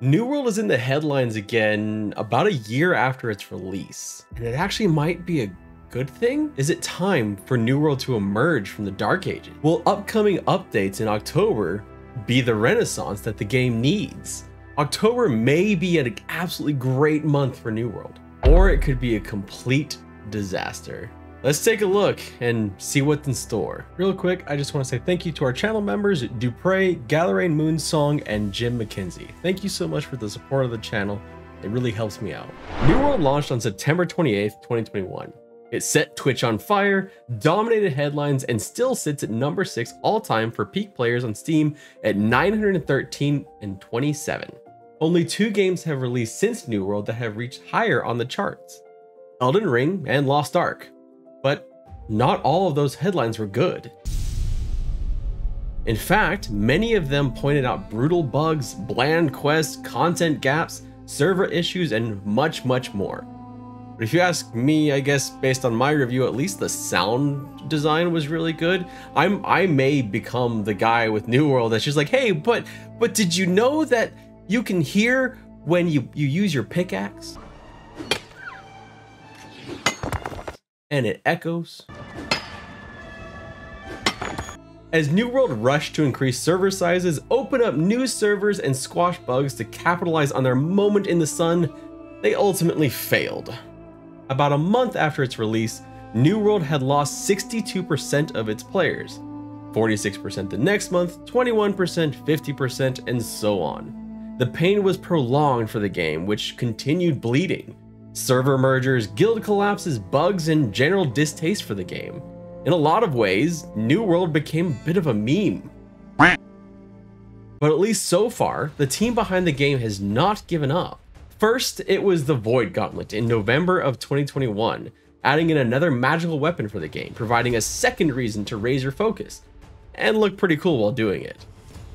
New World is in the headlines again about a year after its release, and it actually might be a good thing? Is it time for New World to emerge from the Dark Ages? Will upcoming updates in October be the renaissance that the game needs? October may be an absolutely great month for New World, or it could be a complete disaster. Let's take a look and see what's in store. Real quick, I just want to say thank you to our channel members, Dupre, Galerain Moonsong, and Jim McKenzie. Thank you so much for the support of the channel. It really helps me out. New World launched on September 28th, 2021. It set Twitch on fire, dominated headlines, and still sits at number 6 all-time for peak players on Steam at 913 and 27. Only 2 games have released since New World that have reached higher on the charts: Elden Ring and Lost Ark. But not all of those headlines were good. In fact, many of them pointed out brutal bugs, bland quests, content gaps, server issues, and much more. But if you ask me, I guess based on my review, at least the sound design was really good. I may become the guy with New World that's just like, hey, but did you know that you can hear when you use your pickaxe? And it echoes. As New World rushed to increase server sizes, open up new servers, and squash bugs to capitalize on their moment in the sun, they ultimately failed. About a month after its release, New World had lost 62% of its players, 46% the next month, 21%, 50%, and so on. The pain was prolonged for the game, which continued bleeding. Server mergers, guild collapses, bugs, and general distaste for the game. In a lot of ways, New World became a bit of a meme. But at least so far, the team behind the game has not given up. First, it was the Void Gauntlet in November of 2021, adding in another magical weapon for the game, providing a second reason to raise your focus, and look pretty cool while doing it.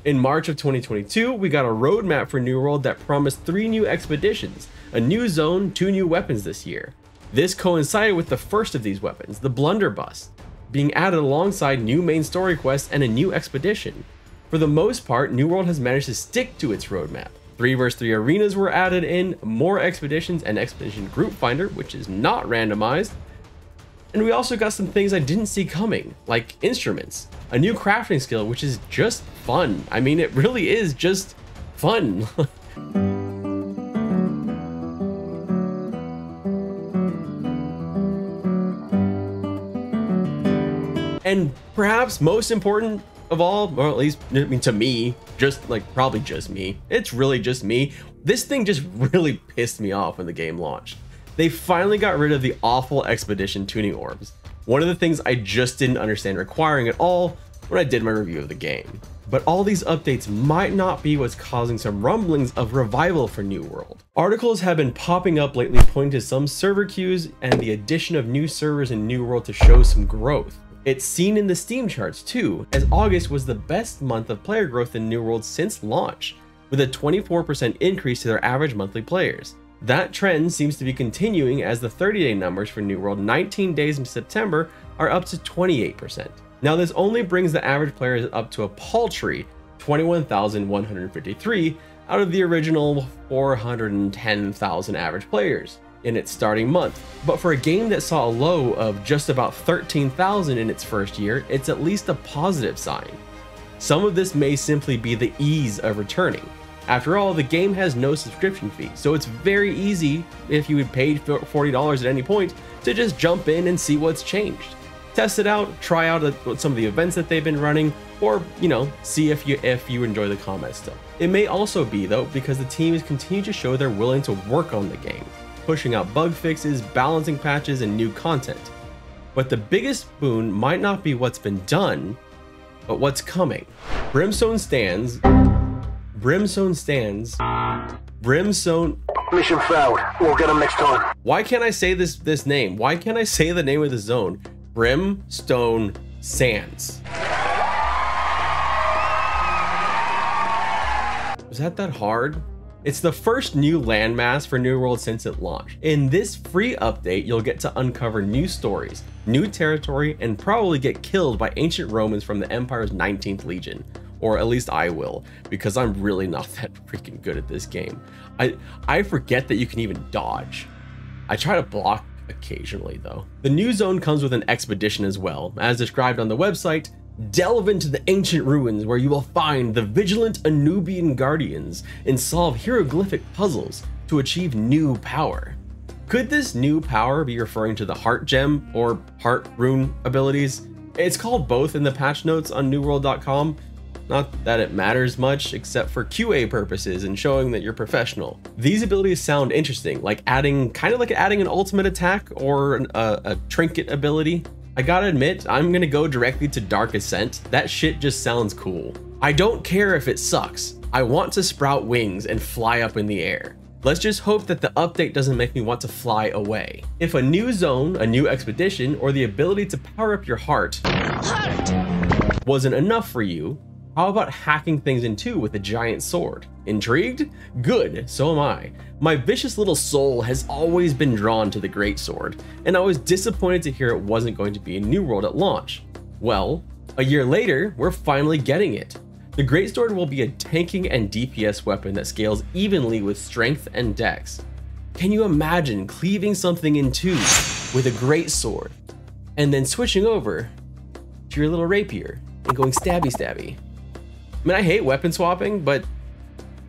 In March of 2022, we got a roadmap for New World that promised 3 new expeditions, a new zone, 2 new weapons this year. This coincided with the first of these weapons, the Blunderbuss, being added alongside new main story quests and a new expedition. For the most part, New World has managed to stick to its roadmap. 3 vs 3 arenas were added in, more expeditions, and expedition group finder, which is not randomized. And we also got some things I didn't see coming, like instruments, a new crafting skill, which is just fun. I mean, it really is just fun. And perhaps most important of all, or at least I mean, to me, just like probably just me, it's really just me, this thing just really pissed me off when the game launched. They finally got rid of the awful expedition tuning orbs, one of the things I just didn't understand requiring at all when I did my review of the game. But all these updates might not be what's causing some rumblings of revival for New World. Articles have been popping up lately pointing to some server queues and the addition of new servers in New World to show some growth. It's seen in the Steam charts too, as August was the best month of player growth in New World since launch, with a 24% increase to their average monthly players. That trend seems to be continuing as the 30-day numbers for New World 19 days in September are up to 28%. Now this only brings the average players up to a paltry 21,153 out of the original 410,000 average players in its starting month. But for a game that saw a low of just about 13,000 in its first year, it's at least a positive sign. Some of this may simply be the ease of returning. After all, the game has no subscription fee, so it's very easy, if you had paid $40 at any point, to just jump in and see what's changed. Test it out, try out some of the events that they've been running, or, you know, see if you enjoy the combat still. It may also be, though, because the team has continued to show they're willing to work on the game, pushing out bug fixes, balancing patches, and new content. But the biggest boon might not be what's been done, but what's coming. Brimstone Sands. Mission failed. We'll get them next time. Why can't I say this name? Why can't I say the name of the zone? Brimstone Sands. Was that hard? It's the first new landmass for New World since it launched. In this free update, you'll get to uncover new stories, new territory, and probably get killed by ancient Romans from the Empire's 19th Legion, or at least I will, because I'm really not that freaking good at this game. I forget that you can even dodge. I try to block occasionally though. The new zone comes with an expedition as well. As described on the website, delve into the ancient ruins where you will find the vigilant Anubian guardians and solve hieroglyphic puzzles to achieve new power. Could this new power be referring to the heart gem or heart rune abilities? It's called both in the patch notes on newworld.com. Not that it matters much except for QA purposes and showing that you're professional. These abilities sound interesting, like adding an ultimate attack or a trinket ability. I gotta admit, I'm gonna go directly to Dark Ascent. That shit just sounds cool. I don't care if it sucks. I want to sprout wings and fly up in the air. Let's just hope that the update doesn't make me want to fly away. If a new zone, a new expedition, or the ability to power up your heart wasn't enough for you, how about hacking things in two with a giant sword? Intrigued? Good, so am I. My vicious little soul has always been drawn to the greatsword, and I was disappointed to hear it wasn't going to be in New World at launch. Well, a year later, we're finally getting it. The greatsword will be a tanking and DPS weapon that scales evenly with strength and dex. Can you imagine cleaving something in two with a greatsword, and then switching over to your little rapier and going stabby stabby? I mean, I hate weapon swapping, but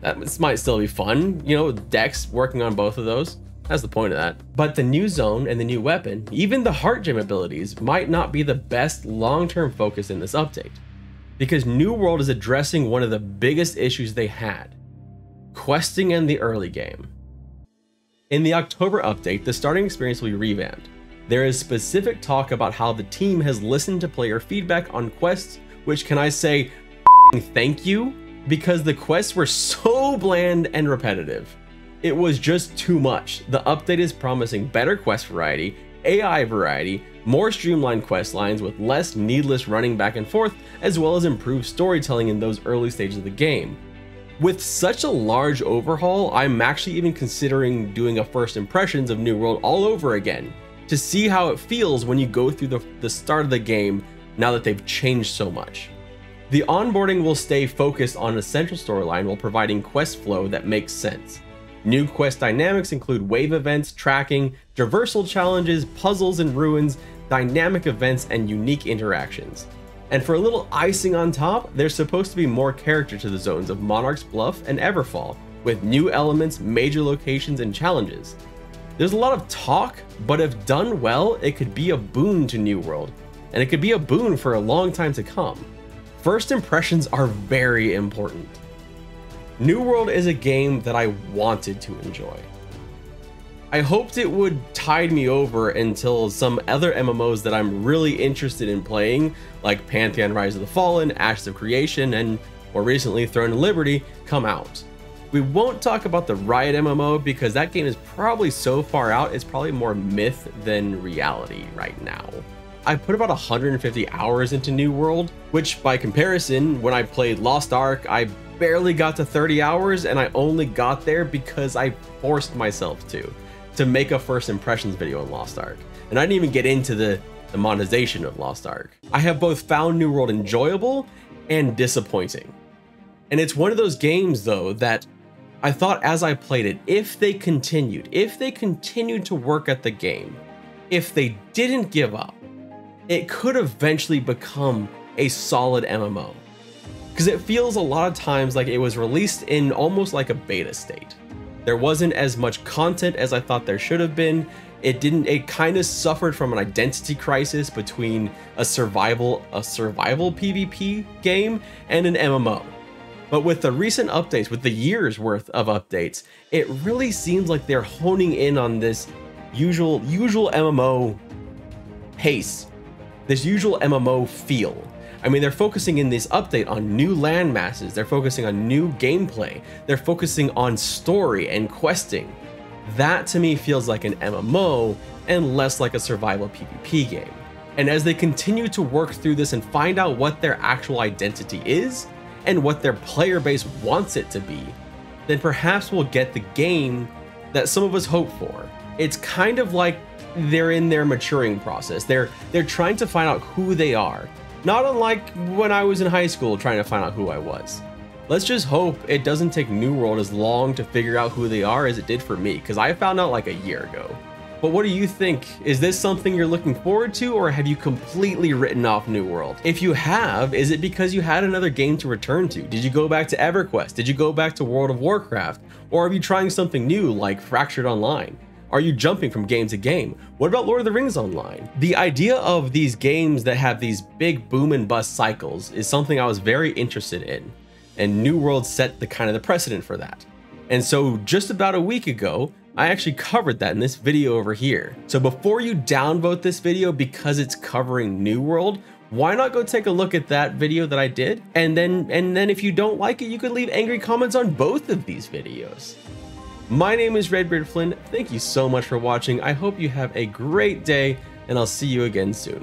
this might still be fun. You know, dex working on both of those. That's the point of that. But the new zone and the new weapon, even the heart gem abilities, might not be the best long-term focus in this update, because New World is addressing one of the biggest issues they had: questing in the early game. In the October update, the starting experience will be revamped. There is specific talk about how the team has listened to player feedback on quests, which, can I say, thank you, because the quests were so bland and repetitive. It was just too much. The update is promising better quest variety, AI variety, more streamlined quest lines with less needless running back and forth, as well as improved storytelling in those early stages of the game. With such a large overhaul, I'm actually even considering doing a first impressions of New World all over again, to see how it feels when you go through the start of the game now that they've changed so much. The onboarding will stay focused on a central storyline while providing quest flow that makes sense. New quest dynamics include wave events, tracking, traversal challenges, puzzles and ruins, dynamic events, and unique interactions. And for a little icing on top, there's supposed to be more character to the zones of Monarch's Bluff and Everfall, with new elements, major locations, and challenges. There's a lot of talk, but if done well, it could be a boon to New World, and it could be a boon for a long time to come. First impressions are very important. New World is a game that I wanted to enjoy. I hoped it would tide me over until some other MMOs that I'm really interested in playing, like Pantheon Rise of the Fallen, Ashes of Creation, and more recently Throne of Liberty, come out. We won't talk about the Riot MMO because that game is probably so far out, it's probably more myth than reality right now. I put about 150 hours into New World, which by comparison, when I played Lost Ark, I barely got to 30 hours, and I only got there because I forced myself to make a first impressions video on Lost Ark. And I didn't even get into the monetization of Lost Ark. I have both found New World enjoyable and disappointing. And it's one of those games though that I thought as I played it, if they continued to work at the game, if they didn't give up, it could eventually become a solid MMO. Because it feels a lot of times like it was released in almost like a beta state. There wasn't as much content as I thought there should have been. It kind of suffered from an identity crisis between a survival PvP game and an MMO. But with the recent updates, with the year's worth of updates, it really seems like they're honing in on this usual MMO pace, this usual MMO feel. I mean, they're focusing in this update on new land masses, they're focusing on new gameplay, they're focusing on story and questing. That to me feels like an MMO and less like a survival PvP game. And as they continue to work through this and find out what their actual identity is and what their player base wants it to be, then perhaps we'll get the game that some of us hope for. It's kind of like they're in their maturing process. They're trying to find out who they are. Not unlike when I was in high school trying to find out who I was. Let's just hope it doesn't take New World as long to figure out who they are as it did for me, because I found out like a year ago. But what do you think? Is this something you're looking forward to, or have you completely written off New World? If you have, is it because you had another game to return to? Did you go back to EverQuest? Did you go back to World of Warcraft? Or are you trying something new like Fractured Online? Are you jumping from game to game? What about Lord of the Rings Online? The idea of these games that have these big boom and bust cycles is something I was very interested in, and New World set the kind of the precedent for that. And so just about a week ago, I actually covered that in this video over here. So before you downvote this video because it's covering New World, why not go take a look at that video that I did? And then if you don't like it, you could leave angry comments on both of these videos. My name is Redbeard Flynn. Thank you so much for watching. I hope you have a great day, and I'll see you again soon.